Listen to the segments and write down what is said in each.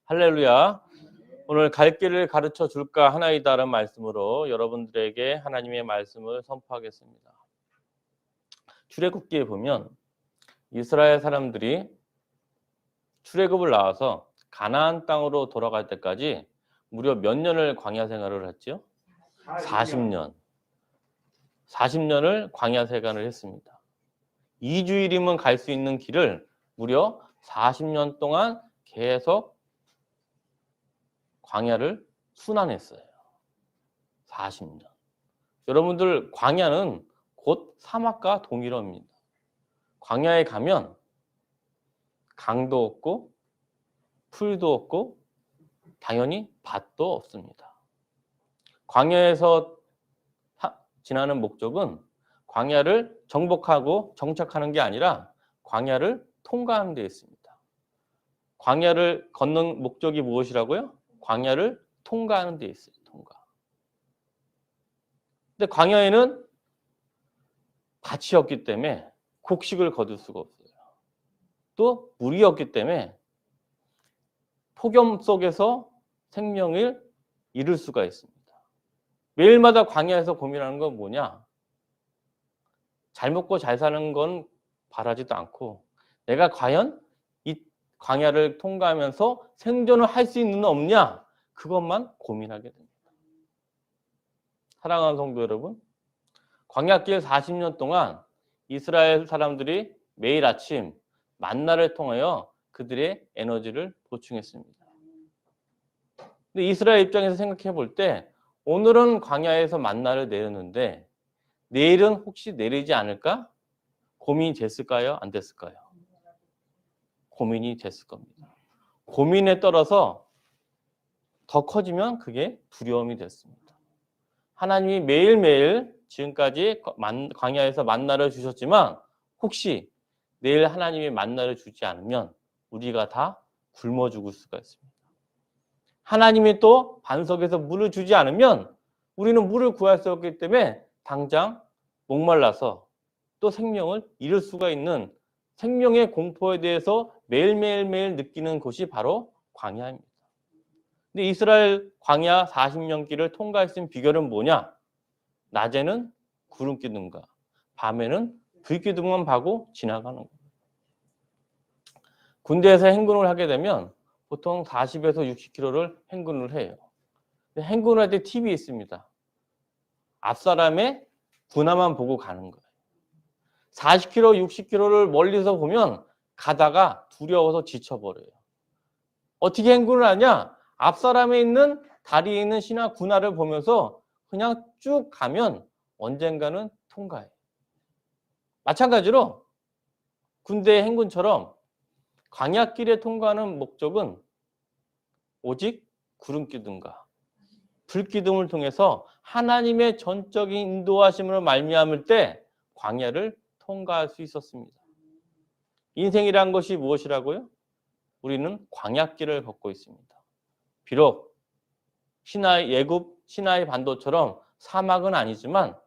할렐루야. 오늘 갈 길을 가르쳐 줄까 하나이다라는 말씀으로 여러분들에게 하나님의 말씀을 선포하겠습니다. 출애굽기에 보면 이스라엘 사람들이 출애굽을 나와서 가나안 땅으로 돌아갈 때까지 무려 몇 년을 광야 생활을 했죠? 40년. 40년을 광야 생활을 했습니다. 2주일이면 갈 수 있는 길을 무려 40년 동안 계속 광야를 순환했어요. 40년. 여러분들 광야는 곧 사막과 동일합니다. 광야에 가면 강도 없고 풀도 없고 당연히 밭도 없습니다. 광야에서 지나는 목적은 광야를 정복하고 정착하는 게 아니라 광야를 통과하는 데 있습니다. 광야를 걷는 목적이 무엇이라고요? 광야를 통과하는 데 있어요. 통과. 근데 광야에는 밭이 없기 때문에 곡식을 거둘 수가 없어요. 또 물이 없기 때문에 폭염 속에서 생명을 잃을 수가 있습니다. 매일마다 광야에서 고민하는 건 뭐냐? 잘 먹고 잘 사는 건 바라지도 않고 내가 과연 이 광야를 통과하면서 생존을 할 수 있는 없냐? 그것만 고민하게 됩니다. 사랑하는 성도 여러분, 광야길 40년 동안 이스라엘 사람들이 매일 아침 만나를 통하여 그들의 에너지를 보충했습니다. 근데 이스라엘 입장에서 생각해 볼 때 오늘은 광야에서 만나를 내렸는데 내일은 혹시 내리지 않을까? 고민이 됐을까요? 안 됐을까요? 고민이 됐을 겁니다. 고민에 따라서 더 커지면 그게 두려움이 됐습니다. 하나님이 매일매일 지금까지 광야에서 만나를 주셨지만 혹시 내일 하나님이 만나를 주지 않으면 우리가 다 굶어 죽을 수가 있습니다. 하나님이 또 반석에서 물을 주지 않으면 우리는 물을 구할 수 없기 때문에 당장 목말라서 또 생명을 잃을 수가 있는 생명의 공포에 대해서 매일매일 느끼는 곳이 바로 광야입니다. 근데 이스라엘 광야 40년 길을 통과했은 비결은 뭐냐? 낮에는 구름 기둥과 밤에는 불 기둥만 봐고 지나가는 거예요. 군대에서 행군을 하게 되면 보통 40에서 60km를 행군을 해요. 행군을 할 때 팁이 있습니다. 앞사람의 군화만 보고 가는 거예요. 40km, 60km를 멀리서 보면 가다가 두려워서 지쳐버려요. 어떻게 행군을 하냐? 앞사람에 있는 다리에 있는 신화 군화를 보면서 그냥 쭉 가면 언젠가는 통과해요. 마찬가지로 군대의 행군처럼 광야길에 통과하는 목적은 오직 구름기둥과 불기둥을 통해서 하나님의 전적인 인도하심으로 말미암을 때 광야를 통과할 수 있었습니다. 인생이란 것이 무엇이라고요? 우리는 광야길을 걷고 있습니다. 비록 예굽 시나이 반도처럼 사막은 아니지만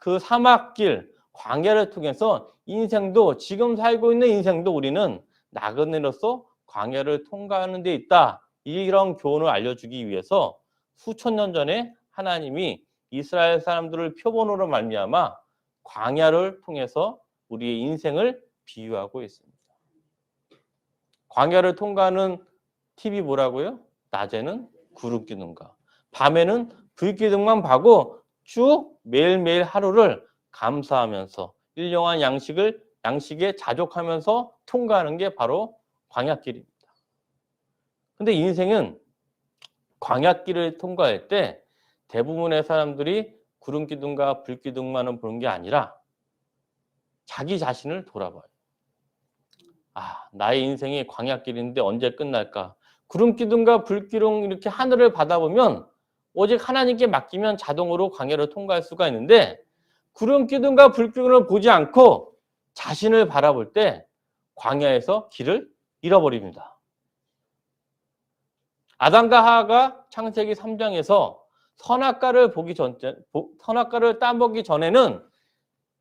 그 사막길, 광야를 통해서 인생도 지금 살고 있는 인생도 우리는 나그네로서 광야를 통과하는 데 있다. 이런 교훈을 알려주기 위해서 수천 년 전에 하나님이 이스라엘 사람들을 표본으로 말미암아 광야를 통해서 우리의 인생을 비유하고 있습니다. 광야를 통과하는 팁이 뭐라고요? 낮에는 구름기둥과 밤에는 불기둥만 봐고 쭉 매일매일 하루를 감사하면서 일용할 양식에 자족하면서 통과하는 게 바로 광야길입니다. 근데 인생은 광야길을 통과할 때 대부분의 사람들이 구름기둥과 불기둥만을 보는 게 아니라 자기 자신을 돌아봐요. 나의 인생이 광야길인데 언제 끝날까? 구름기둥과 불기둥 이렇게 하늘을 받아보면 오직 하나님께 맡기면 자동으로 광야를 통과할 수가 있는데 구름기둥과 불기둥을 보지 않고 자신을 바라볼 때 광야에서 길을 잃어버립니다. 아담과 하와가 창세기 3장에서 선악과를 따먹기 전에는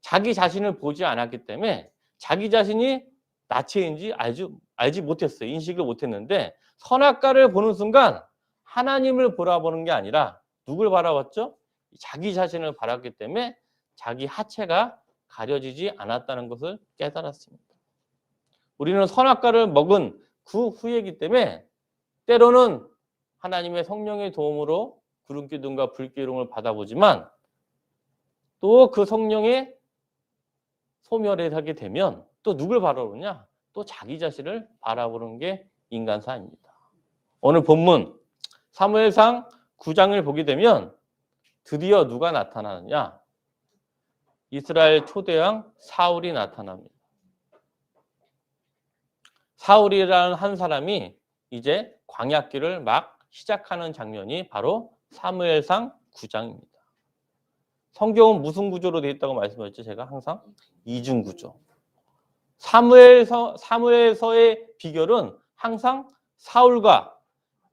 자기 자신을 보지 않았기 때문에 자기 자신이 나체인지 알지 알지 못했어요. 인식을 못했는데 선악과를 보는 순간 하나님을 바라보는 게 아니라 누굴 바라봤죠? 자기 자신을 바랐기 때문에 자기 하체가 가려지지 않았다는 것을 깨달았습니다. 우리는 선악과를 먹은 그 후이기 때문에 때로는 하나님의 성령의 도움으로 구름기둥과 불기둥을 받아보지만 또 그 성령의 소멸을 하게 되면 또 누굴 바라보느냐? 또 자기 자신을 바라보는 게 인간사입니다. 오늘 본문 사무엘상 9장을 보게 되면 드디어 누가 나타나느냐? 이스라엘 초대왕 사울이 나타납니다. 사울이라는 한 사람이 이제 광야길을 막 시작하는 장면이 바로 사무엘상 9장입니다. 성경은 무슨 구조로 되어 있다고 말씀드렸죠? 제가 항상 이중 구조. 사무엘서의 비결은 항상 사울과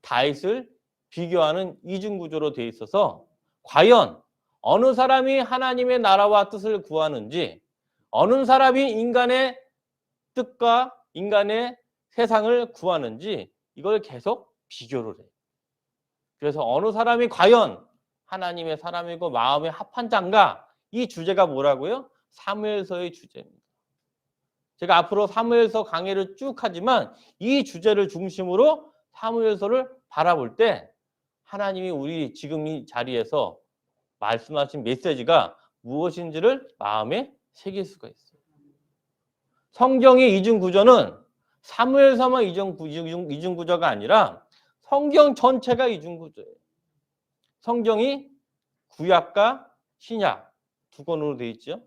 다윗을 비교하는 이중 구조로 되어 있어서 과연 어느 사람이 하나님의 나라와 뜻을 구하는지, 어느 사람이 인간의 뜻과 인간의 세상을 구하는지 이걸 계속 비교를 해요. 그래서 어느 사람이 과연 하나님의 사람이고 마음에 합한 자인가? 이 주제가 뭐라고요? 사무엘서의 주제입니다. 제가 앞으로 사무엘서 강의를 쭉 하지만 이 주제를 중심으로 사무엘서를 바라볼 때 하나님이 우리 지금 이 자리에서 말씀하신 메시지가 무엇인지를 마음에 새길 수가 있어요. 성경의 이중 구조는 사무엘서만 이중 구조가 아니라 성경 전체가 이중 구조예요. 성경이 구약과 신약 두 권으로 되어 있죠.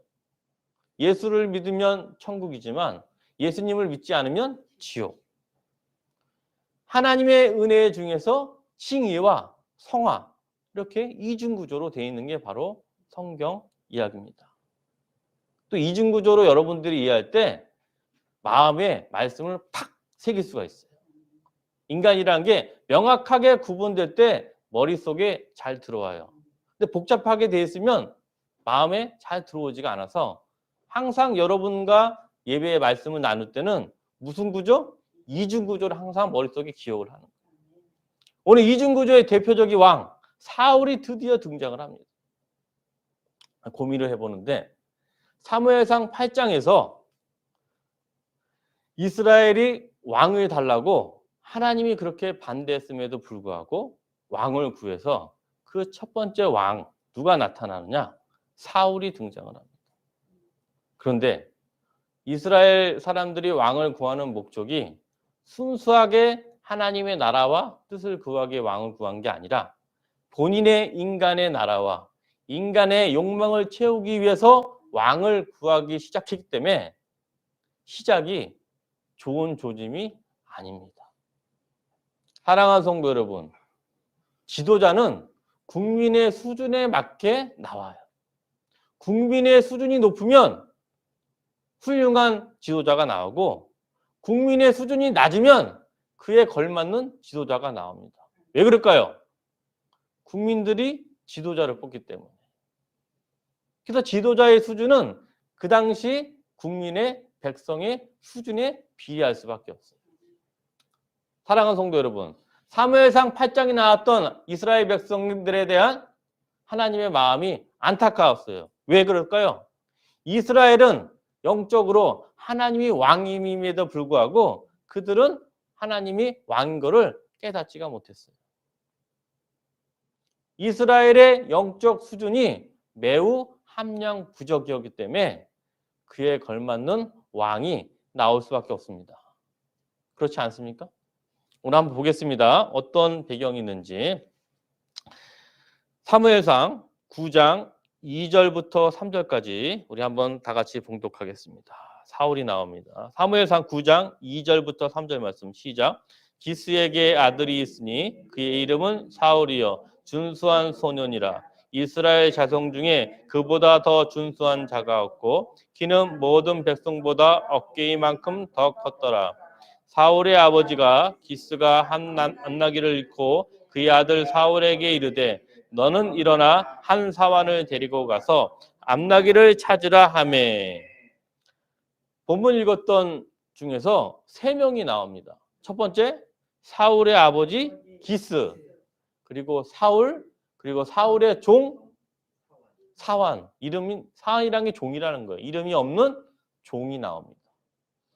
예수를 믿으면 천국이지만 예수님을 믿지 않으면 지옥. 하나님의 은혜 중에서 칭의와 성화 이렇게 이중 구조로 되어 있는 게 바로 성경 이야기입니다. 또 이중 구조로 여러분들이 이해할 때 마음에 말씀을 팍 새길 수가 있어요. 인간이라는 게 명확하게 구분될 때 머릿속에 잘 들어와요. 근데 복잡하게 되어 있으면 마음에 잘 들어오지가 않아서 항상 여러분과 예배의 말씀을 나눌 때는 무슨 구조? 이중 구조를 항상 머릿속에 기억을 하는 거예요. 오늘 이중 구조의 대표적인 왕 사울이 드디어 등장을 합니다. 고민을 해보는데 사무엘상 8장에서 이스라엘이 왕을 달라고 하나님이 그렇게 반대했음에도 불구하고 왕을 구해서 그 첫 번째 왕 누가 나타나느냐? 사울이 등장을 합니다. 그런데 이스라엘 사람들이 왕을 구하는 목적이 순수하게 하나님의 나라와 뜻을 구하기 위해 왕을 구한 게 아니라 본인의 인간의 나라와 인간의 욕망을 채우기 위해서 왕을 구하기 시작했기 때문에 시작이 좋은 조짐이 아닙니다. 사랑하는 성도 여러분, 지도자는 국민의 수준에 맞게 나와요. 국민의 수준이 높으면 훌륭한 지도자가 나오고 국민의 수준이 낮으면 그에 걸맞는 지도자가 나옵니다. 왜 그럴까요? 국민들이 지도자를 뽑기 때문에. 그래서 지도자의 수준은 그 당시 국민의 백성의 수준에 비례할 수밖에 없어요. 사랑하는 성도 여러분, 사무엘상 8장에 나왔던 이스라엘 백성들에 대한 하나님의 마음이 안타까웠어요. 왜 그럴까요? 이스라엘은 영적으로 하나님이 왕임임에도 불구하고 그들은 하나님이 왕인 것을 깨닫지가 못했어요. 이스라엘의 영적 수준이 매우 함량 부족이었기 때문에 그에 걸맞는 왕이 나올 수밖에 없습니다. 그렇지 않습니까? 오늘 한번 보겠습니다. 어떤 배경이 있는지. 사무엘상 9장 2절부터 3절까지 우리 한번 다 같이 봉독하겠습니다. 사울이 나옵니다. 사무엘상 9장 2절부터 3절 말씀 시작. 기스에게 아들이 있으니 그의 이름은 사울이요 준수한 소년이라. 이스라엘 자손 중에 그보다 더 준수한 자가 없고 키는 모든 백성보다 어깨이만큼 더 컸더라. 사울의 아버지가 기스가 한 안나기를 잃고 그의 아들 사울에게 이르되 너는 일어나 한 사환을 데리고 가서 암나기를 찾으라 하매. 본문 읽었던 중에서 3명이 나옵니다. 첫 번째, 사울의 아버지 기스, 그리고 사울, 그리고 사울의 종 사완. 이름이 사완이라는 게 종이라는 거예요. 이름이 없는 종이 나옵니다.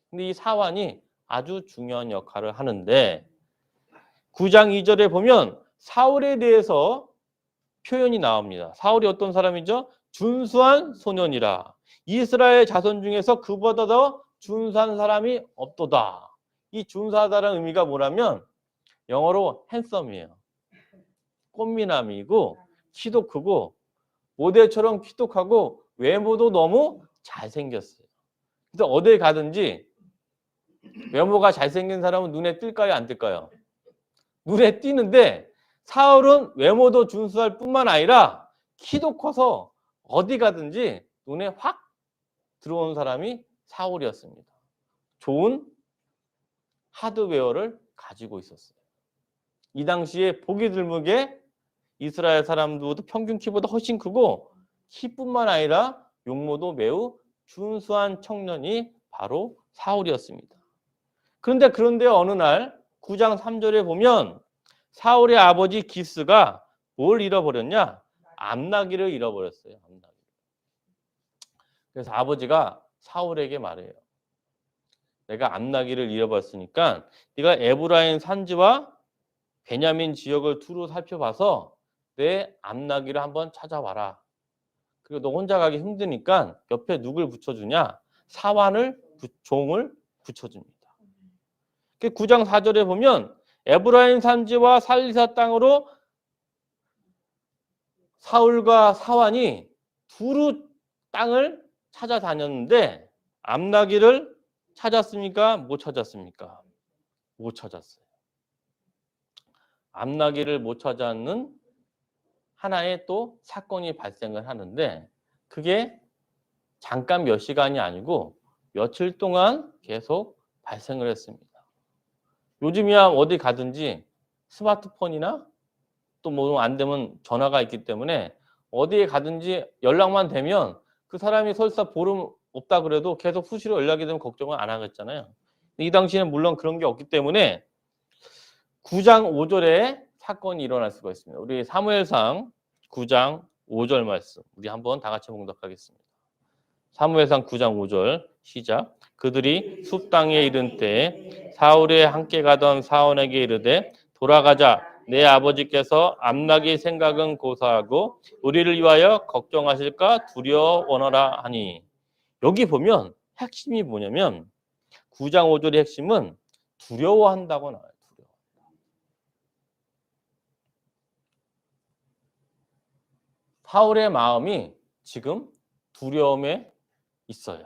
근데 이 사완이 아주 중요한 역할을 하는데 9장 2절에 보면 사울에 대해서 표현이 나옵니다. 사울이 어떤 사람이죠? 준수한 소년이라. 이스라엘 자손 중에서 그보다 더 준수한 사람이 없도다. 이 준수하다라는 의미가 뭐냐면 영어로 핸섬이에요. 꽃미남이고 키도 크고 모델처럼 키도 크고 외모도 너무 잘생겼어요. 그래서 어딜 가든지 외모가 잘생긴 사람은 눈에 뜰까요? 안 뜰까요? 눈에 띄는데 사울은 외모도 준수할 뿐만 아니라 키도 커서 어디 가든지 눈에 확 들어오는 사람이 사울이었습니다. 좋은 하드웨어를 가지고 있었어요. 이 당시에 보기 드물게 이스라엘 사람들도 평균 키보다 훨씬 크고 키뿐만 아니라 용모도 매우 준수한 청년이 바로 사울이었습니다. 그런데 어느 날 9장 3절에 보면 사울의 아버지 기스가 뭘 잃어버렸냐? 암나기를 잃어버렸어요. 암나기. 그래서 아버지가 사울에게 말해요. 내가 암나기를 잃어버렸으니까 네가 에브라임 산지와 베냐민 지역을 두루 살펴봐서 내 암나기를 한번 찾아와라. 그리고 너 혼자 가기 힘드니까 옆에 누굴 붙여주냐? 사완을 종을 붙여줍니다. 9장 4절에 보면 에브라임 산지와 살리사 땅으로 사울과 사완이 두루 땅을 찾아다녔는데 암나기를 찾았습니까? 못 찾았습니까? 못 찾았어요. 암나기를 못 찾았는 하나의 또 사건이 발생을 하는데 그게 잠깐 몇 시간이 아니고 며칠 동안 계속 발생을 했습니다. 요즘이야 어디 가든지 스마트폰이나 또 뭐 안 되면 전화가 있기 때문에 어디에 가든지 연락만 되면 그 사람이 설사 보름 없다 그래도 계속 수시로 연락이 되면 걱정을 안 하겠잖아요. 이 당시에는 물론 그런 게 없기 때문에 9장 5절에 사건이 일어날 수가 있습니다. 우리 사무엘상 9장 5절 말씀 우리 한번 다 같이 봉독하겠습니다. 사무엘상 9장 5절 시작. 그들이 숲 땅에 이른 때에 사울이 함께 가던 사원에게 이르되 돌아가자. 내 아버지께서 암나기 생각은 고사하고 우리를 위하여 걱정하실까 두려워하노라 하니. 여기 보면 핵심이 뭐냐면 9장 5절의 핵심은 두려워한다고 나와요. 사울의 마음이 지금 두려움에 있어요.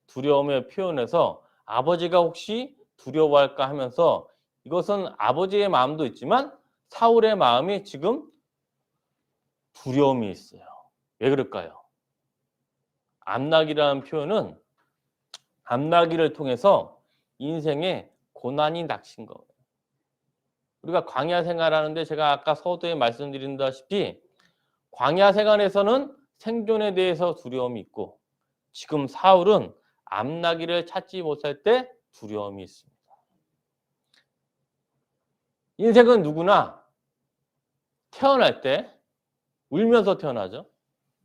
두려움의 표현에서 아버지가 혹시 두려워할까 하면서 이것은 아버지의 마음도 있지만 사울의 마음이 지금 두려움이 있어요. 왜 그럴까요? 암나기라는 표현은 암나기를 통해서 인생에 고난이 닥친 거예요. 우리가 광야 생활하는데 제가 아까 서두에 말씀드린다시피 광야 생활에서는 생존에 대해서 두려움이 있고 지금 사울은 암나기를 찾지 못할 때 두려움이 있습니다. 인생은 누구나 태어날 때 울면서 태어나죠.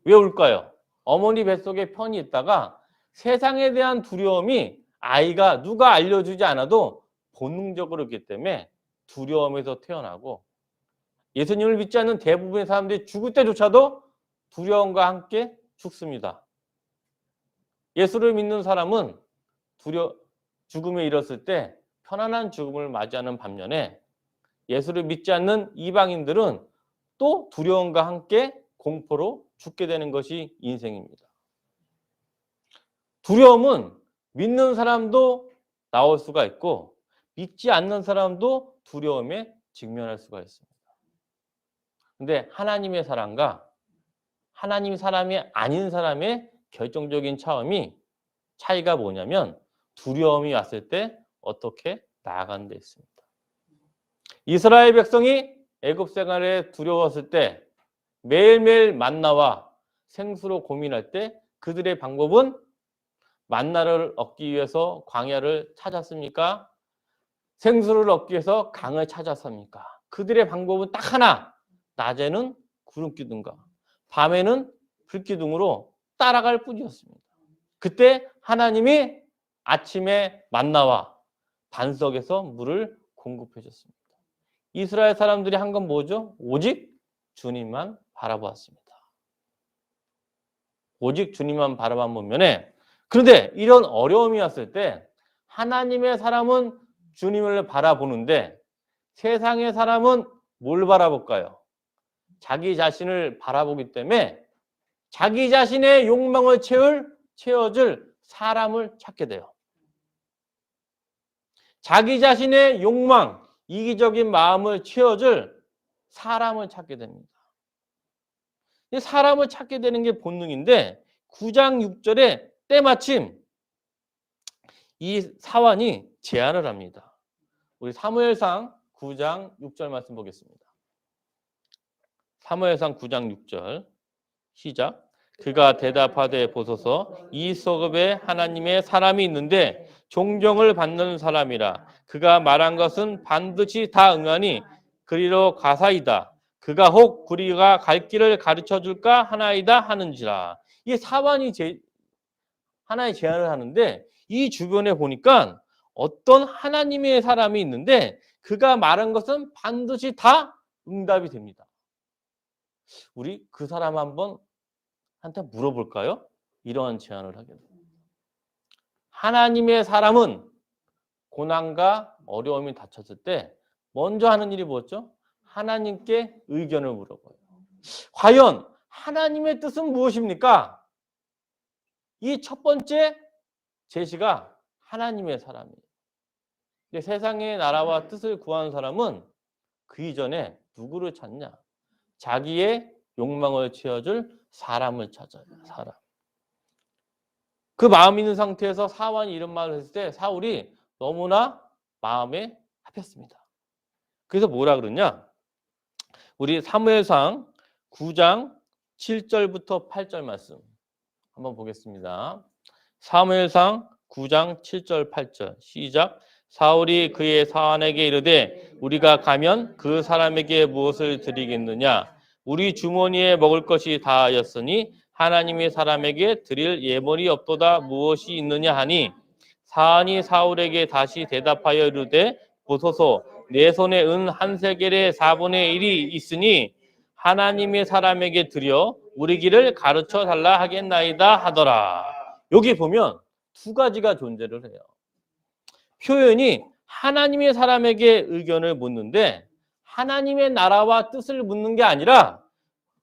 왜 울까요? 어머니 뱃속에 편히 있다가 세상에 대한 두려움이 아이가 누가 알려주지 않아도 본능적으로 있기 때문에 두려움에서 태어나고 예수님을 믿지 않는 대부분의 사람들이 죽을 때조차도 두려움과 함께 죽습니다. 예수를 믿는 사람은 죽음에 이르렀을 때 편안한 죽음을 맞이하는 반면에 예수를 믿지 않는 이방인들은 또 두려움과 함께 공포로 죽게 되는 것이 인생입니다. 두려움은 믿는 사람도 나올 수가 있고 믿지 않는 사람도 두려움에 직면할 수가 있습니다. 근데 하나님의 사람과 하나님 사람이 아닌 사람의 결정적인 차이가 뭐냐면 두려움이 왔을 때 어떻게 나아가는 데 있습니다. 이스라엘 백성이 애굽 생활에 두려웠을 때 매일매일 만나와 생수로 고민할 때 그들의 방법은 만나를 얻기 위해서 광야를 찾았습니까? 생수를 얻기 위해서 강을 찾았습니까? 그들의 방법은 딱 하나. 낮에는 구름기둥과 밤에는 불기둥으로 따라갈 뿐이었습니다. 그때 하나님이 아침에 만나와 반석에서 물을 공급해 줬습니다. 이스라엘 사람들이 한 건 뭐죠? 오직 주님만 바라보았습니다. 오직 주님만 바라본 반면에, 그런데 이런 어려움이 왔을 때 하나님의 사람은 주님을 바라보는데 세상의 사람은 뭘 바라볼까요? 자기 자신을 바라보기 때문에 자기 자신의 욕망을 채워줄 사람을 찾게 돼요. 자기 자신의 욕망, 이기적인 마음을 채워줄 사람을 찾게 됩니다. 사람을 찾게 되는 게 본능인데 9장 6절에 때마침 이 사환이 제안을 합니다. 우리 사무엘상 9장 6절 말씀 보겠습니다. 사무엘상 9장 6절 시작. 그가 대답하되 보소서 이 성읍에 하나님의 사람이 있는데 존경을 받는 사람이라. 그가 말한 것은 반드시 다 응하니 그리로 가사이다. 그가 혹 우리가 갈 길을 가르쳐 줄까 하나이다 하는지라. 이 사환이 하나의 제안을 하는데 이 주변에 보니까 어떤 하나님의 사람이 있는데 그가 말한 것은 반드시 다 응답이 됩니다. 우리 그 사람 한테 물어볼까요? 이러한 제안을 하게 됩니다. 하나님의 사람은 고난과 어려움이 닥쳤을 때 먼저 하는 일이 뭐였죠? 하나님께 의견을 물어봐요. 과연 하나님의 뜻은 무엇입니까? 이 첫 번째 제시가 하나님의 사람이에요. 근데 세상의 나라와 뜻을 구하는 사람은 그 이전에 누구를 찾냐? 자기의 욕망을 채워줄 사람을 찾아요. 사람. 그 마음 있는 상태에서 사환이 이런 말을 했을 때 사울이 너무나 마음에 아팠습니다. 그래서 뭐라 그러냐? 우리 사무엘상 9장 7절부터 8절 말씀 한번 보겠습니다. 사무엘상 9장 7절 8절 시작. 사울이 그의 사환에게 이르되 우리가 가면 그 사람에게 무엇을 드리겠느냐? 우리 주머니에 먹을 것이 다하였으니 하나님의 사람에게 드릴 예물이 없도다 무엇이 있느냐 하니 사환이 사울에게 다시 대답하여 이르되 보소서 내 손에 은 한 세겔의 4분의 1이 있으니 하나님의 사람에게 드려 우리 길을 가르쳐 달라 하겠나이다 하더라. 여기 보면 두 가지가 존재를 해요. 표현이 하나님의 사람에게 의견을 묻는데 하나님의 나라와 뜻을 묻는 게 아니라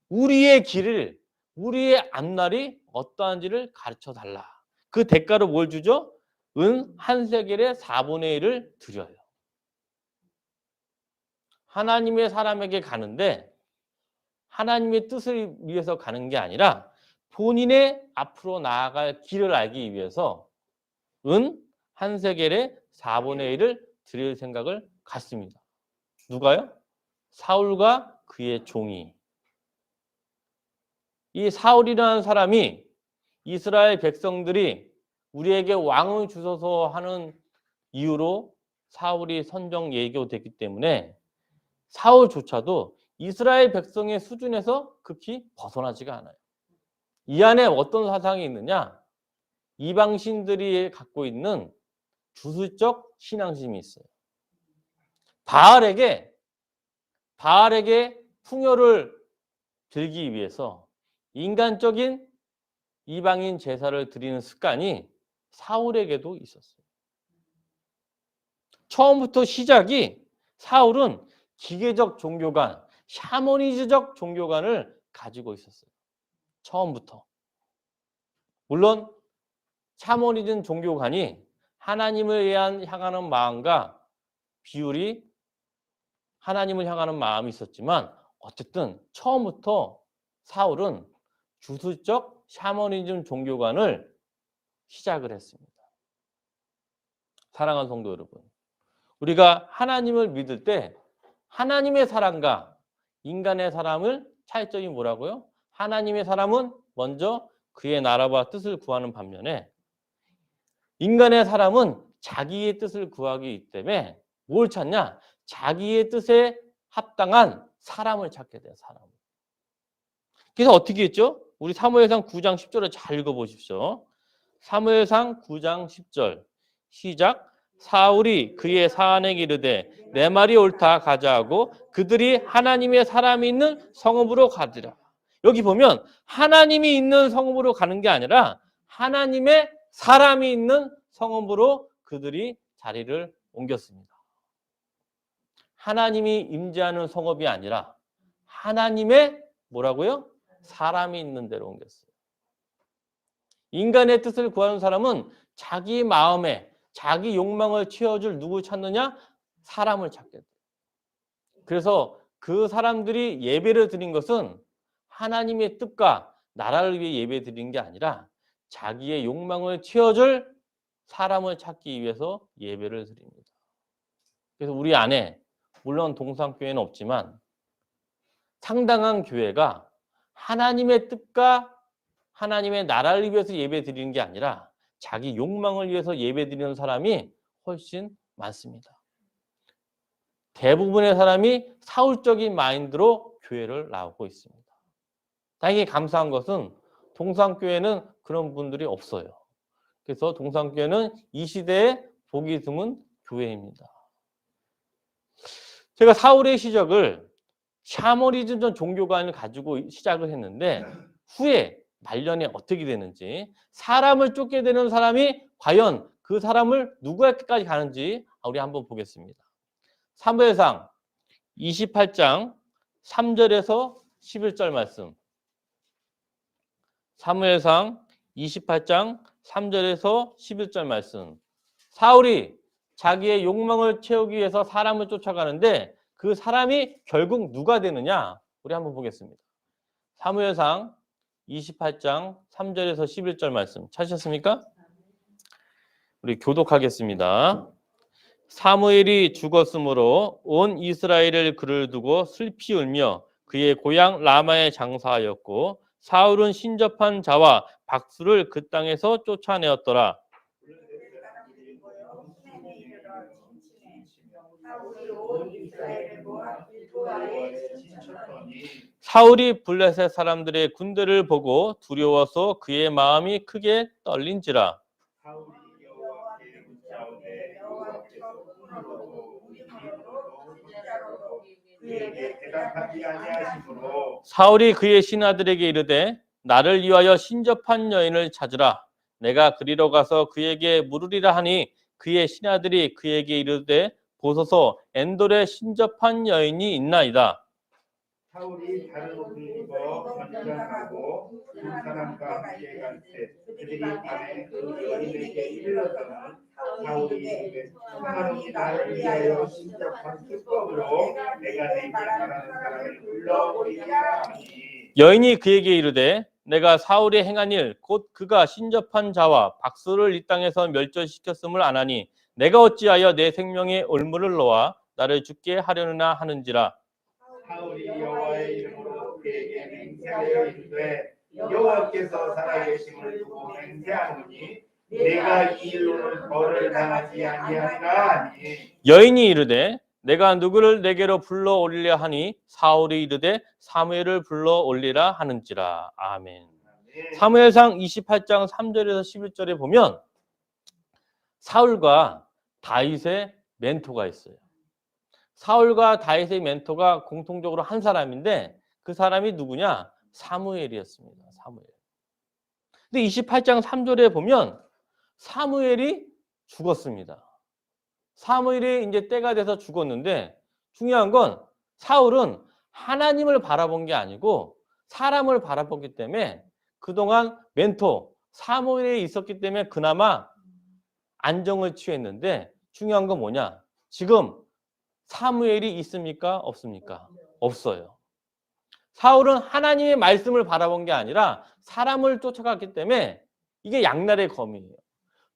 우리의 길을, 우리의 앞날이 어떠한지를 가르쳐 달라. 그 대가로 뭘 주죠? 은 한 세겔의 4분의 1을 드려요. 하나님의 사람에게 가는데 하나님의 뜻을 위해서 가는 게 아니라 본인의 앞으로 나아갈 길을 알기 위해서 은 한 세겔의 4분의 1을 드릴 생각을 갖습니다. 누가요? 사울과 그의 종이. 이 사울이라는 사람이 이스라엘 백성들이 우리에게 왕을 주소서 하는 이유로 사울이 선정 예교됐기 때문에 사울조차도 이스라엘 백성의 수준에서 극히 벗어나지가 않아요. 이 안에 어떤 사상이 있느냐? 이방신들이 갖고 있는 주술적 신앙심이 있어요. 바알에게 풍요를 빌기 위해서 인간적인 이방인 제사를 드리는 습관이 사울에게도 있었어요. 처음부터 시작이 사울은 기계적 종교관, 샤머니즈적 종교관을 가지고 있었어요. 처음부터. 물론 샤머니즘 종교관이 하나님을 향하는 마음과 비율이 하나님을 향하는 마음이 있었지만 어쨌든 처음부터 사울은 주술적 샤머니즘 종교관을 시작을 했습니다. 사랑하는 성도 여러분, 우리가 하나님을 믿을 때 하나님의 사람과 인간의 사람을 차이점이 뭐라고요? 하나님의 사람은 먼저 그의 나라와 뜻을 구하는 반면에 인간의 사람은 자기의 뜻을 구하기 때문에 뭘 찾냐? 자기의 뜻에 합당한 사람을 찾게 돼요. 사람. 그래서 어떻게 했죠? 우리 사무엘상 9장 10절을 잘 읽어보십시오. 사무엘상 9장 10절 시작. 사울이 그의 사안에게 이르되 내 말이 옳다 가자 하고 그들이 하나님의 사람이 있는 성읍으로 가더라. 여기 보면 하나님이 있는 성읍으로 가는 게 아니라 하나님의 사람이 있는 성읍으로 그들이 자리를 옮겼습니다. 하나님이 임재하는 성읍이 아니라 하나님의 뭐라고요? 사람이 있는 데로 옮겼어요. 인간의 뜻을 구하는 사람은 자기 마음에 자기 욕망을 채워줄 누구 찾느냐? 사람을 찾게 돼요. 그래서 그 사람들이 예배를 드린 것은 하나님의 뜻과 나라를 위해 예배 드린 게 아니라 자기의 욕망을 채워줄 사람을 찾기 위해서 예배를 드립니다. 그래서 우리 안에 물론 동산교회는 없지만 상당한 교회가 하나님의 뜻과 하나님의 나라를 위해서 예배 드리는 게 아니라 자기 욕망을 위해서 예배 드리는 사람이 훨씬 많습니다. 대부분의 사람이 사울적인 마인드로 교회를 나오고 있습니다. 다행히 감사한 것은 동산교회는 그런 분들이 없어요. 그래서 동산교회는 이 시대에 보기 드문 교회입니다. 제가 사울의 시작을 샤머니즘 종교관을 가지고 시작을 했는데 후에 말년에 어떻게 되는지 사람을 쫓게 되는 사람이 과연 그 사람을 누구에게까지 가는지 우리 한번 보겠습니다. 사무엘상 28장 3절에서 11절 말씀. 사무엘상 28장 3절에서 11절 말씀. 사울이 자기의 욕망을 채우기 위해서 사람을 쫓아가는데 그 사람이 결국 누가 되느냐? 우리 한번 보겠습니다. 사무엘상 28장 3절에서 11절 말씀 찾으셨습니까? 우리 교독하겠습니다. 사무엘이 죽었으므로 온 이스라엘을 그를 두고 슬피 울며 그의 고향 라마에 장사하였고 사울은 신접한 자와 박수를 그 땅에서 쫓아내었더라. 사울이 블레셋 사람들의 군대를 보고 두려워서 그의 마음이 크게 떨린지라. 사울이 그의 신하들에게 이르되 나를 위하여 신접한 여인을 찾으라. 내가 그리로 가서 그에게 물으리라 하니 그의 신하들이 그에게 이르되 보소서 엔돌에 신접한 여인이 있나이다. 사울이 다른 옷을 입어 전전하고 두 사람과 함께 갈 때 그들이 밤에 그 여인에게 이르러서는 사울이 이르되 평안히 나를 위하여 신접한 수법으로 내가 내게 말하는 사람을 불러오리라 하니 여인이 그에게 이르되 내가 사울이 행한 일 곧 그가 신접한 자와 박수를 이 땅에서 멸절시켰음을 아나니 내가 어찌하여 내 생명에 올무를 놓아 나를 죽게 하려느냐 하는지라. 사울이 여호와의 이름으로 그에게 맹세하여 이르되 여호와께서 살아계심을 두고 맹세하노니 내가 이 일로는 벌을 당하지 아니하리라 하니 여인이 이르되 내가 누구를 내게로 불러 올리려 하니 사울이 이르되 사무엘을 불러 올리라 하는지라. 아멘. 사무엘상 28장 3절에서 11절에 보면 사울과 다윗의 멘토가 있어요. 사울과 다윗의 멘토가 공통적으로 한 사람인데 그 사람이 누구냐? 사무엘이었습니다. 사무엘. 근데 28장 3절에 보면 사무엘이 죽었습니다. 사무엘이 이제 때가 돼서 죽었는데 중요한 건 사울은 하나님을 바라본 게 아니고 사람을 바라봤기 때문에 그동안 멘토 사무엘이 있었기 때문에 그나마 안정을 취했는데 중요한 건 뭐냐? 지금 사무엘이 있습니까? 없습니까? 없어요. 사울은 하나님의 말씀을 바라본 게 아니라 사람을 쫓아갔기 때문에 이게 양날의 검이에요.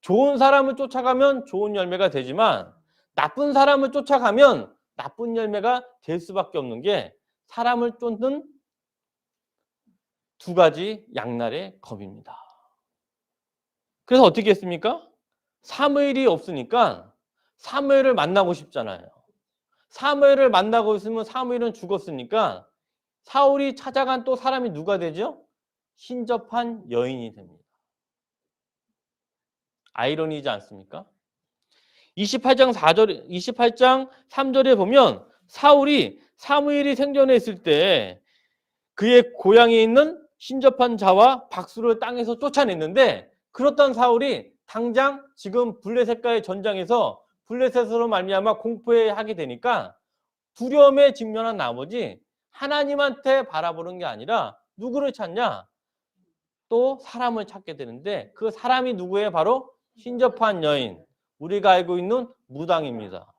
좋은 사람을 쫓아가면 좋은 열매가 되지만 나쁜 사람을 쫓아가면 나쁜 열매가 될 수밖에 없는 게 사람을 쫓는 두 가지 양날의 검입니다. 그래서 어떻게 했습니까? 사무엘이 없으니까 사무엘을 만나고 싶잖아요. 사무엘을 만나고 있으면 사무엘은 죽었으니까 사울이 찾아간 또 사람이 누가 되죠? 신접한 여인이 됩니다. 아이러니지 않습니까? 28장 3절에 보면 사울이 사무엘이 생전에 있을 때 그의 고향에 있는 신접한 자와 박수를 땅에서 쫓아냈는데, 그렇던 사울이 당장 지금 블레셋과의 전장에서 블레셋으로 말미암아 공포에 하게 되니까 두려움에 직면한 나머지 하나님한테 바라보는 게 아니라 누구를 찾냐? 또 사람을 찾게 되는데, 그 사람이 누구예요? 바로 신접한 여인, 우리가 알고 있는 무당입니다.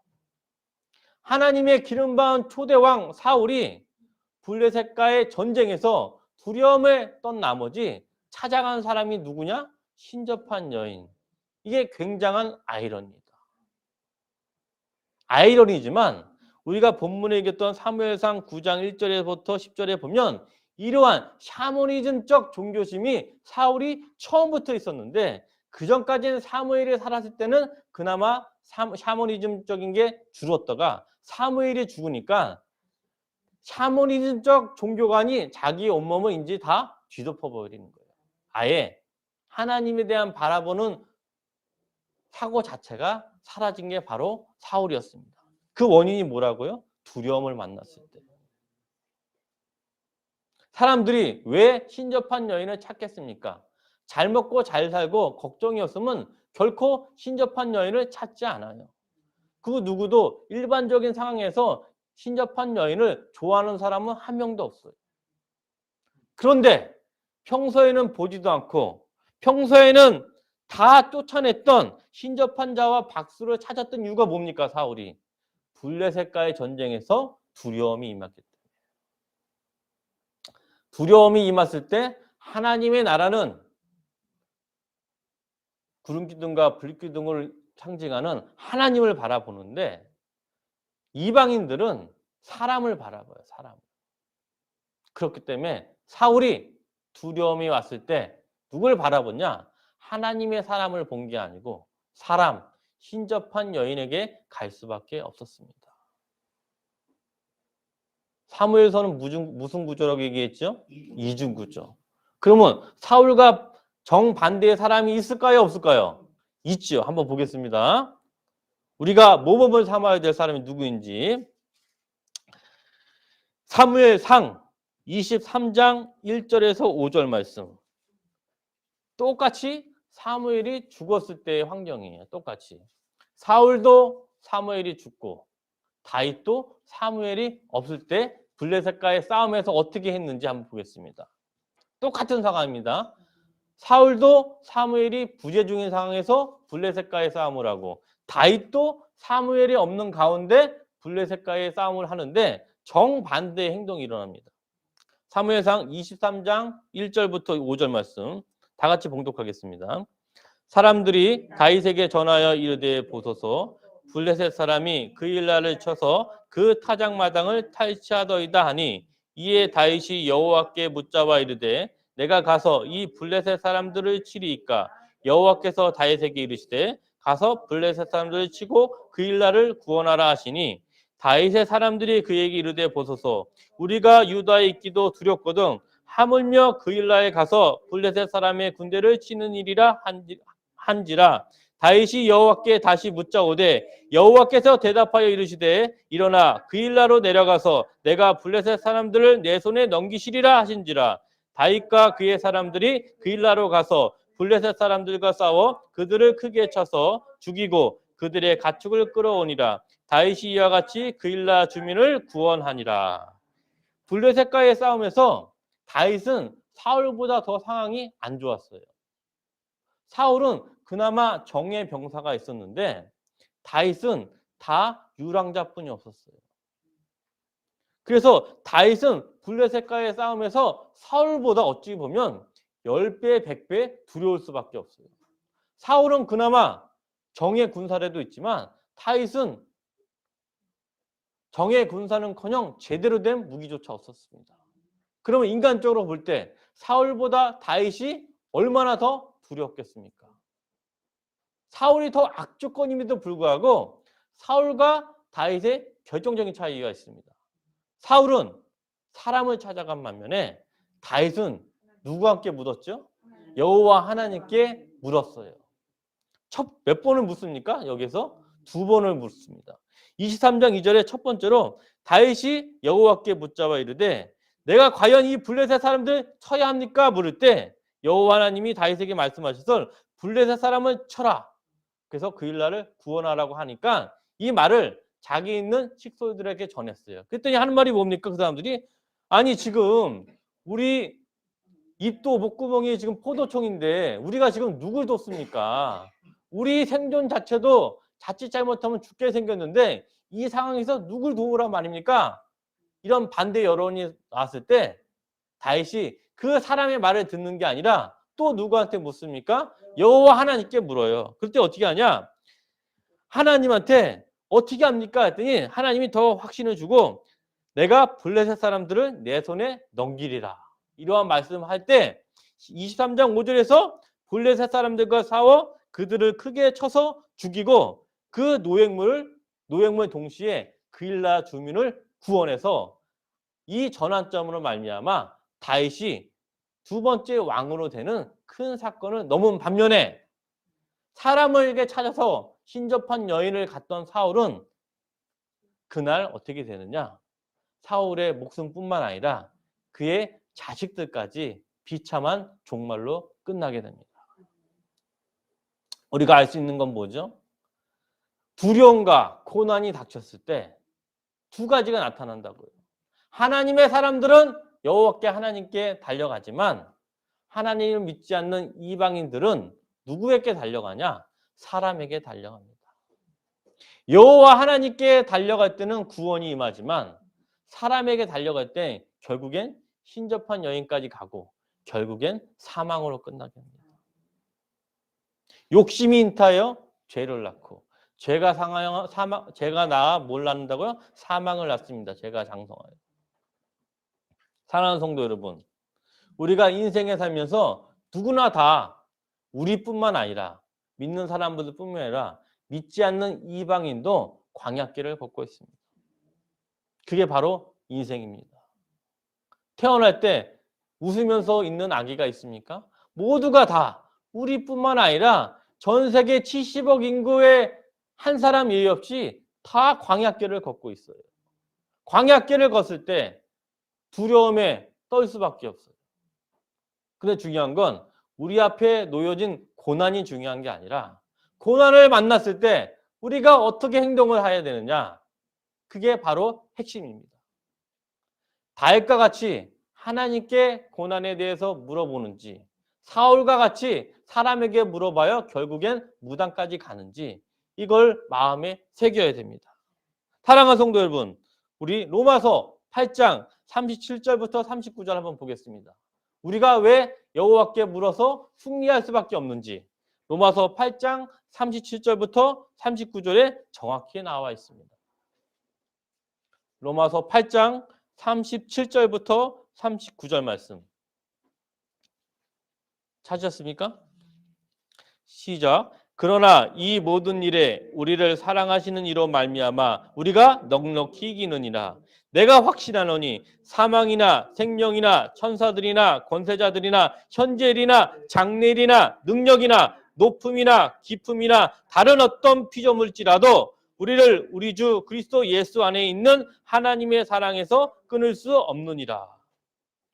하나님의 기름받은 초대왕 사울이 블레셋과의 전쟁에서 두려움에 떤 나머지 찾아간 사람이 누구냐? 신접한 여인. 이게 굉장한 아이러니다. 아이러니지만 우리가 본문에 얘기했던 사무엘상 9장 1절에부터 10절에 보면 이러한 샤머니즘적 종교심이 사울이 처음부터 있었는데, 그 전까지는 사무엘이 살았을 때는 그나마 샤머니즘적인 게 줄었다가 사무엘이 죽으니까 샤머니즘적 종교관이 자기 온몸을 이제 다 뒤덮어버리는 거예요. 아예 하나님에 대한 바라보는 사고 자체가 사라진 게 바로 사울이었습니다. 그 원인이 뭐라고요? 두려움을 만났을 때. 사람들이 왜 신접한 여인을 찾겠습니까? 잘 먹고 잘 살고 걱정이 없으면 결코 신접한 여인을 찾지 않아요. 그 누구도 일반적인 상황에서 신접한 여인을 좋아하는 사람은 한 명도 없어요. 그런데 평소에는 보지도 않고 평소에는 다 쫓아냈던 신접한 자와 박수를 찾았던 이유가 뭡니까? 사울이 블레셋과의 전쟁에서 두려움이 임했기 때문에. 두려움이 임했을 때 하나님의 나라는 구름 기둥과 불 기둥을 상징하는 하나님을 바라보는데, 이방인들은 사람을 바라봐요. 사람. 그렇기 때문에 사울이 두려움이 왔을 때 누굴 바라보냐? 하나님의 사람을 본 게 아니고 사람, 신접한 여인에게 갈 수밖에 없었습니다. 사무엘서는 무슨 구조라고 얘기했죠? 이중 구조. 그러면 사울과 정반대의 사람이 있을까요? 없을까요? 있죠. 한번 보겠습니다. 우리가 모범을 삼아야 될 사람이 누구인지. 사무엘상 23장 1절에서 5절 말씀. 똑같이 사무엘이 죽었을 때의 환경이에요. 똑같이. 사울도 사무엘이 죽고 다윗도 사무엘이 없을 때 블레셋과의 싸움에서 어떻게 했는지 한번 보겠습니다. 똑같은 상황입니다. 사울도 사무엘이 부재 중인 상황에서 블레셋과의 싸움을 하고 다윗도 사무엘이 없는 가운데 블레셋과의 싸움을 하는데 정반대의 행동이 일어납니다. 사무엘상 23장 1절부터 5절 말씀 다 같이 봉독하겠습니다. 사람들이 다윗에게 전하여 이르되 보소서 블레셋 사람이 그 일날을 쳐서 그 타작마당을 탈취하더이다 하니, 이에 다윗이 여호와께 묻자와 이르되 내가 가서 이 블레셋 사람들을 치리이까? 여호와께서 다윗에게 이르시되 가서 블레셋 사람들을 치고 그 일날을 구원하라 하시니, 다윗의 사람들이 그에게 이르되 보소서 우리가 유다에 있기도 두렵거든 하물며 그 일날에 가서 블레셋 사람의 군대를 치는 일이라 한지라. 다윗이 여호와께 다시 묻자오되 여호와께서 대답하여 이르시되 일어나 그 일나로 내려가서 내가 블레셋 사람들을 내 손에 넘기시리라 하신지라. 다윗과 그의 사람들이 그 일나로 가서 블레셋 사람들과 싸워 그들을 크게 쳐서 죽이고 그들의 가축을 끌어오니라. 다윗이 이와 같이 그 일나 주민을 구원하니라. 블레셋과의 싸움에서 다윗은 사울보다 더 상황이 안 좋았어요. 사울은 그나마 정예 병사가 있었는데 다윗은 다 유랑자뿐이 없었어요. 그래서 다윗은 블레셋과의 싸움에서 사울보다 어찌 보면 10배, 100배 두려울 수밖에 없어요. 사울은 그나마 정예 군사라도 있지만 다윗은 정예 군사는커녕 제대로 된 무기조차 없었습니다. 그러면 인간적으로 볼 때 사울보다 다윗이 얼마나 더 두렵겠습니까? 사울이 더 악조건임에도 불구하고 사울과 다윗의 결정적인 차이가 있습니다. 사울은 사람을 찾아간 반면에 다윗은 누구와 함께 묻었죠? 여호와 하나님께 물었어요. 몇 번을 묻습니까? 여기서 2번을 묻습니다. 23장 2절에 첫 번째로 다윗이 여호와께 묻자와 이르되 내가 과연 이 블레셋 사람들 쳐야 합니까? 물을 때 여호와 하나님이 다윗에게 말씀하셔서 블레셋 사람을 쳐라. 그래서 그 일날을 구원하라고 하니까 이 말을 자기 있는 식솔들에게 전했어요. 그랬더니 하는 말이 뭡니까? 그 사람들이 아니 지금 우리 입도 목구멍이 지금 포도총인데 우리가 지금 누굴 뒀습니까? 우리 생존 자체도 자칫 잘못하면 죽게 생겼는데 이 상황에서 누굴 도우란 말입니까? 이런 반대 여론이 나왔을 때 다윗이 그 사람의 말을 듣는 게 아니라 또 누구한테 묻습니까? 여호와 하나님께 물어요. 그럴 때 어떻게 하냐? 하나님한테 어떻게 합니까? 했더니 하나님이 더 확신을 주고 내가 블레셋 사람들을 내 손에 넘기리라. 이러한 말씀을 할 때 23장 5절에서 블레셋 사람들과 싸워 그들을 크게 쳐서 죽이고 그 노획물 동시에 그일라 주민을 구원해서 이 전환점으로 말미암아 다윗이 2번째 왕으로 되는 큰 사건을 넘은 반면에 사람에게 찾아서 신접한 여인을 갔던 사울은 그날 어떻게 되느냐? 사울의 목숨뿐만 아니라 그의 자식들까지 비참한 종말로 끝나게 됩니다. 우리가 알 수 있는 건 뭐죠? 두려움과 고난이 닥쳤을 때 2가지가 나타난다고요. 하나님의 사람들은 여호와께 하나님께 달려가지만 하나님을 믿지 않는 이방인들은 누구에게 달려가냐? 사람에게 달려갑니다. 여호와 하나님께 달려갈 때는 구원이 임하지만 사람에게 달려갈 때 결국엔 신접한 여인까지 가고 결국엔 사망으로 끝나게 합니다. 욕심이 인타하여 죄를 낳고 죄가 낳아 뭘 낳는다고요? 사망을 낳습니다. 죄가 장성하여. 사랑하는 성도 여러분, 우리가 인생에 살면서 누구나 다 우리뿐만 아니라 믿는 사람들뿐만 아니라 믿지 않는 이방인도 광야길을 걷고 있습니다. 그게 바로 인생입니다. 태어날 때 웃으면서 있는 아기가 있습니까? 모두가 다 우리뿐만 아니라 전 세계 70억 인구의 한 사람 예의 없이 다 광야길을 걷고 있어요. 광야길을 걷을 때 두려움에 떨 수밖에 없어요. 근데 중요한 건 우리 앞에 놓여진 고난이 중요한 게 아니라 고난을 만났을 때 우리가 어떻게 행동을 해야 되느냐? 그게 바로 핵심입니다. 다윗과 같이 하나님께 고난에 대해서 물어보는지 사울과 같이 사람에게 물어봐야 결국엔 무당까지 가는지 이걸 마음에 새겨야 됩니다. 사랑하는 성도 여러분, 우리 로마서 8장 37절부터 39절 한번 보겠습니다. 우리가 왜 여호와께 물어서 승리할 수밖에 없는지 로마서 8장 37절부터 39절에 정확히 나와 있습니다. 로마서 8장 37절부터 39절 말씀 찾으셨습니까? 시작. 그러나 이 모든 일에 우리를 사랑하시는 이로 말미암아 우리가 넉넉히 이기느니라. 내가 확신하노니 사망이나 생명이나 천사들이나 권세자들이나 현재일이나 장래일이나 능력이나 높음이나 깊음이나 다른 어떤 피조물지라도 우리를 우리 주 그리스도 예수 안에 있는 하나님의 사랑에서 끊을 수 없느니라.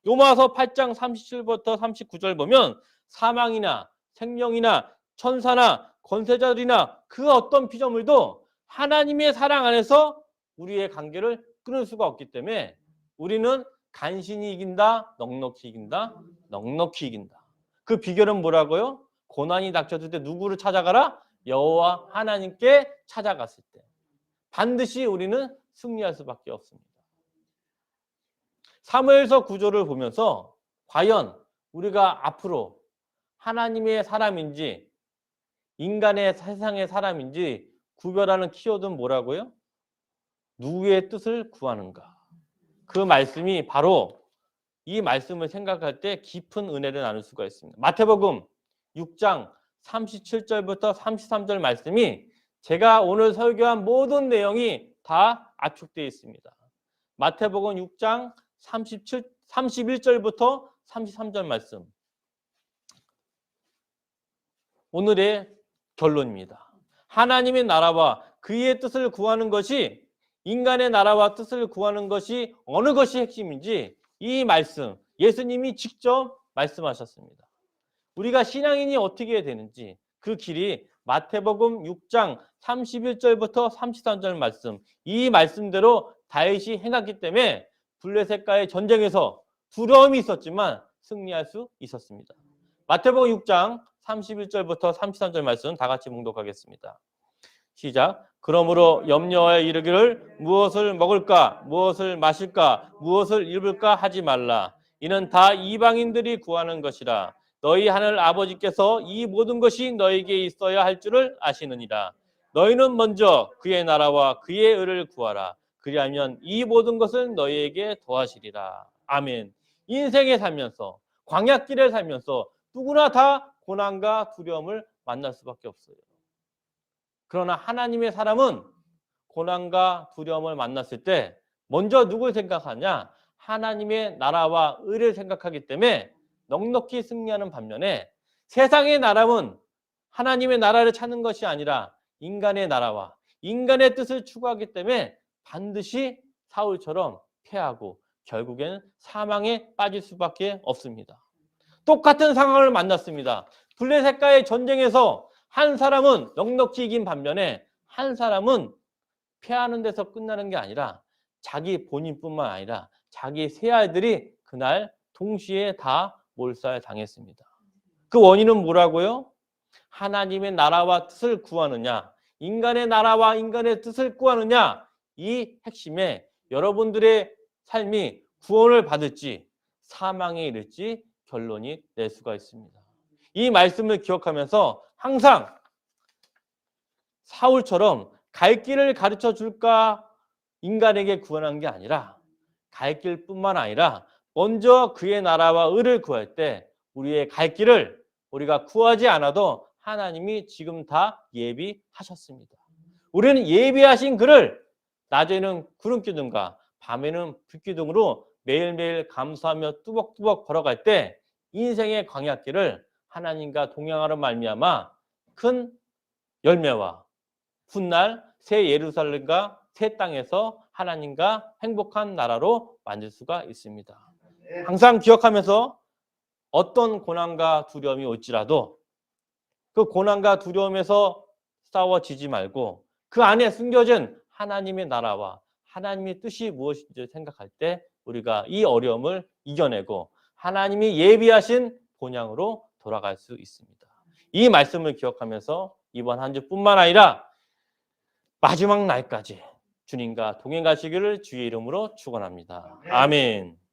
로마서 8장 37부터 39절 보면 사망이나 생명이나 천사나 권세자들이나 그 어떤 피조물도 하나님의 사랑 안에서 우리의 관계를 끊을 수가 없기 때문에 우리는 간신히 이긴다, 넉넉히 이긴다, 넉넉히 이긴다. 그 비결은 뭐라고요? 고난이 닥쳤을 때 누구를 찾아가라? 여호와 하나님께 찾아갔을 때 반드시 우리는 승리할 수밖에 없습니다. 사무엘서 구절을 보면서 과연 우리가 앞으로 하나님의 사람인지 인간의 세상의 사람인지 구별하는 키워드는 뭐라고요? 누구의 뜻을 구하는가? 그 말씀이 바로 이 말씀을 생각할 때 깊은 은혜를 나눌 수가 있습니다. 마태복음 6장 37절부터 33절 말씀이 제가 오늘 설교한 모든 내용이 다 압축되어 있습니다. 마태복음 6장 31절부터 33절 말씀. 오늘의 결론입니다. 하나님의 나라와 그의 뜻을 구하는 것이, 인간의 나라와 뜻을 구하는 것이 어느 것이 핵심인지 이 말씀, 예수님이 직접 말씀하셨습니다. 우리가 신앙인이 어떻게 해야 되는지 그 길이 마태복음 6장 31절부터 33절 말씀, 이 말씀대로 다윗이 행했기 때문에 블레셋과의 전쟁에서 두려움이 있었지만 승리할 수 있었습니다. 마태복음 6장 31절부터 33절 말씀 다 같이 봉독하겠습니다. 시작. 그러므로 염려하여 이르기를 무엇을 먹을까, 무엇을 마실까, 무엇을 입을까 하지 말라. 이는 다 이방인들이 구하는 것이라. 너희 하늘 아버지께서 이 모든 것이 너에게 있어야 할 줄을 아시느니라. 너희는 먼저 그의 나라와 그의 의를 구하라. 그리하면 이 모든 것을 너희에게 더하시리라. 아멘. 인생에 살면서, 광야길에 살면서 누구나 다 고난과 두려움을 만날 수밖에 없어요. 그러나 하나님의 사람은 고난과 두려움을 만났을 때 먼저 누굴 생각하냐? 하나님의 나라와 의를 생각하기 때문에 넉넉히 승리하는 반면에, 세상의 나라는 하나님의 나라를 찾는 것이 아니라 인간의 나라와 인간의 뜻을 추구하기 때문에 반드시 사울처럼 패하고 결국에는 사망에 빠질 수밖에 없습니다. 똑같은 상황을 만났습니다. 블레셋과의 전쟁에서 한 사람은 넉넉히 이긴 반면에 한 사람은 패하는 데서 끝나는 게 아니라 자기 본인뿐만 아니라 자기 세 아이들이 그날 동시에 다 몰살당했습니다. 그 원인은 뭐라고요? 하나님의 나라와 뜻을 구하느냐, 인간의 나라와 인간의 뜻을 구하느냐, 이 핵심에 여러분들의 삶이 구원을 받을지 사망에 이를지 결론이 낼 수가 있습니다. 이 말씀을 기억하면서 항상 사울처럼 갈 길을 가르쳐 줄까 인간에게 구원한 게 아니라 갈 길뿐만 아니라 먼저 그의 나라와 의를 구할 때 우리의 갈 길을 우리가 구하지 않아도 하나님이 지금 다 예비하셨습니다. 우리는 예비하신 그를 낮에는 구름기둥과 밤에는 불기둥으로 매일매일 감사하며 뚜벅뚜벅 걸어갈 때 인생의 광야길을 하나님과 동행하는 말미암아 큰 열매와 훗날 새 예루살렘과 새 땅에서 하나님과 행복한 나라로 만들 수가 있습니다. 항상 기억하면서 어떤 고난과 두려움이 올지라도 그 고난과 두려움에서 싸워지지 말고 그 안에 숨겨진 하나님의 나라와 하나님의 뜻이 무엇인지 생각할 때 우리가 이 어려움을 이겨내고 하나님이 예비하신 본향으로 돌아갈 수 있습니다. 이 말씀을 기억하면서 이번 한 주뿐만 아니라 마지막 날까지 주님과 동행하시기를 주의 이름으로 축원합니다. 아멘.